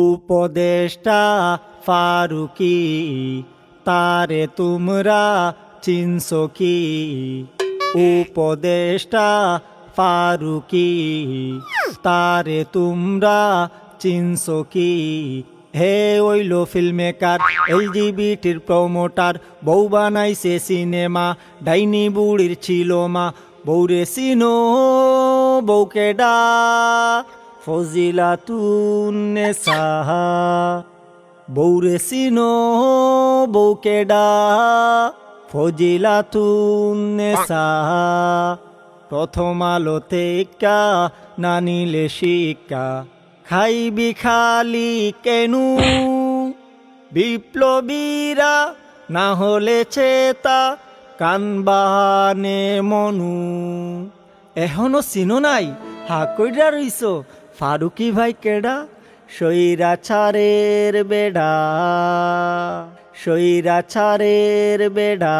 উপদেষ্টা ফারুকি, তারে তোমরা চিনছো কি? উপদেষ্টা ফারুকি, তারে তোমরা চিনছো কি? হে ওইলো ফিল্ম মেকার, এলজিবিটির প্রমোটার, বউ বানাইছে সিনেমা, ডাইনি বুড়ির ছিল মা। বউরে চিনো, বউকে ডা ফজিলাতুন্নেসা। বউরে চিনো, বউকে ডা ফজিলাতুন্নেসা। প্রথম আলো তেকা না নিলে শিক্ষা, খাইবি খালি কেনু? বিপ্লবীরা না হলে চেতা, কানবানে মনু। এখনো চিনো নাই? হা কইরা রইছো, ফারুকি ভাই কেডা? স্বৈরাচারের বেডা, স্বৈরাচারের বেডা।